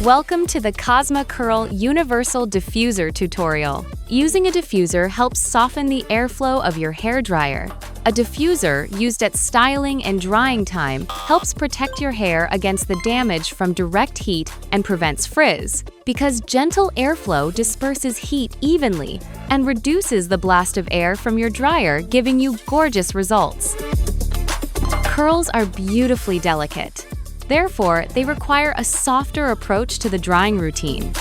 Welcome to the Kozma Curl Universal Diffuser tutorial. Using a diffuser helps soften the airflow of your hair dryer. A diffuser, used at styling and drying time, helps protect your hair against the damage from direct heat and prevents frizz, because gentle airflow disperses heat evenly and reduces the blast of air from your dryer, giving you gorgeous results. Curls are beautifully delicate. Therefore, they require a softer approach to the drying routine.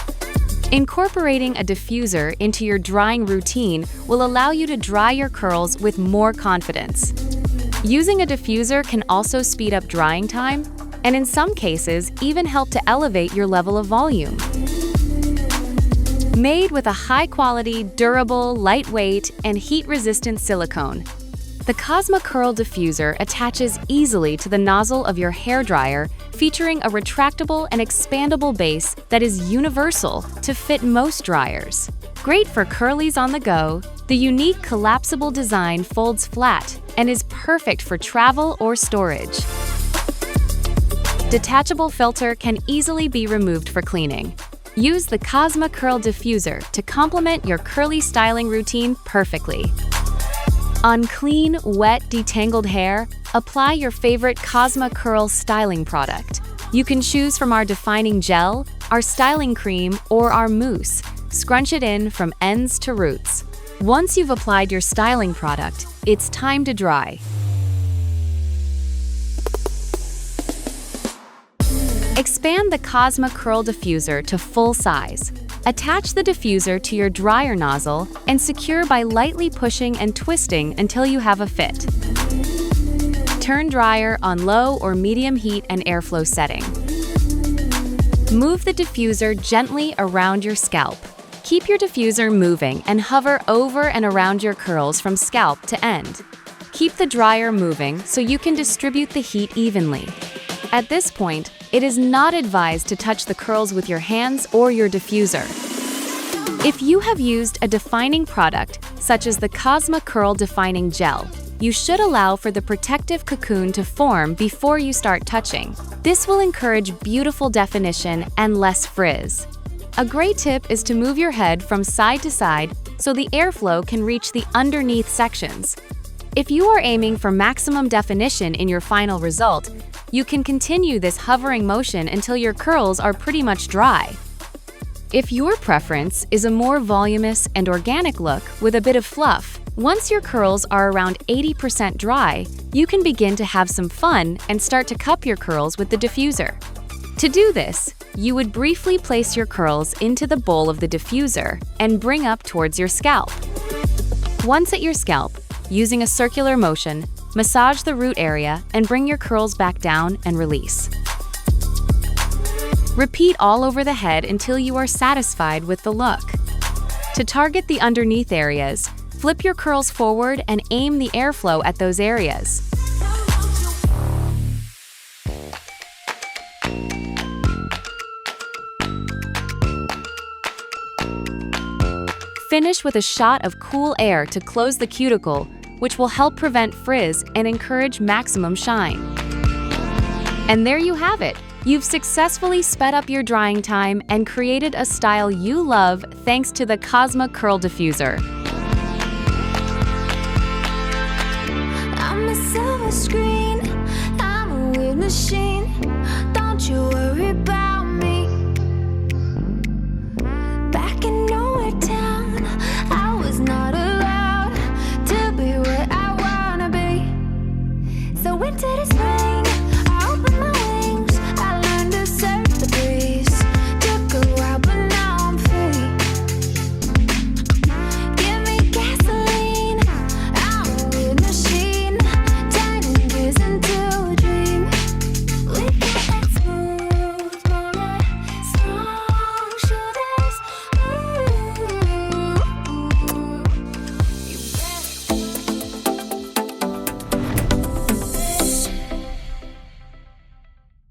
Incorporating a diffuser into your drying routine will allow you to dry your curls with more confidence. Using a diffuser can also speed up drying time, and in some cases, even help to elevate your level of volume. Made with a high-quality, durable, lightweight, and heat-resistant silicone, the Kozma Curl Diffuser attaches easily to the nozzle of your hairdryer, featuring a retractable and expandable base that is universal to fit most dryers. Great for curlies on the go, the unique collapsible design folds flat and is perfect for travel or storage. Detachable filter can easily be removed for cleaning. Use the Kozma Curl Diffuser to complement your curly styling routine perfectly. On clean, wet, detangled hair, apply your favorite Kozma Curl styling product. You can choose from our defining gel, our styling cream, or our mousse. Scrunch it in from ends to roots. Once you've applied your styling product, it's time to dry. Expand the Kozma Curl Diffuser to full size. Attach the diffuser to your dryer nozzle and secure by lightly pushing and twisting until you have a fit. Turn dryer on low or medium heat and airflow setting. Move the diffuser gently around your scalp. Keep your diffuser moving and hover over and around your curls from scalp to end. Keep the dryer moving so you can distribute the heat evenly. At this point, it is not advised to touch the curls with your hands or your diffuser. If you have used a defining product, such as the Kozma Curl Defining Gel, you should allow for the protective cocoon to form before you start touching. This will encourage beautiful definition and less frizz. A great tip is to move your head from side to side so the airflow can reach the underneath sections. If you are aiming for maximum definition in your final result, you can continue this hovering motion until your curls are pretty much dry. If your preference is a more voluminous and organic look with a bit of fluff, once your curls are around 80% dry, you can begin to have some fun and start to cup your curls with the diffuser. To do this, you would briefly place your curls into the bowl of the diffuser and bring up towards your scalp. Once at your scalp, using a circular motion, massage the root area and bring your curls back down and release. Repeat all over the head until you are satisfied with the look. To target the underneath areas, flip your curls forward and aim the airflow at those areas. Finish with a shot of cool air to close the cuticle, which will help prevent frizz and encourage maximum shine. And there you have it! You've successfully sped up your drying time and created a style you love thanks to the Kozma Curl Diffuser. I'm a silver screen, I'm a weird machine.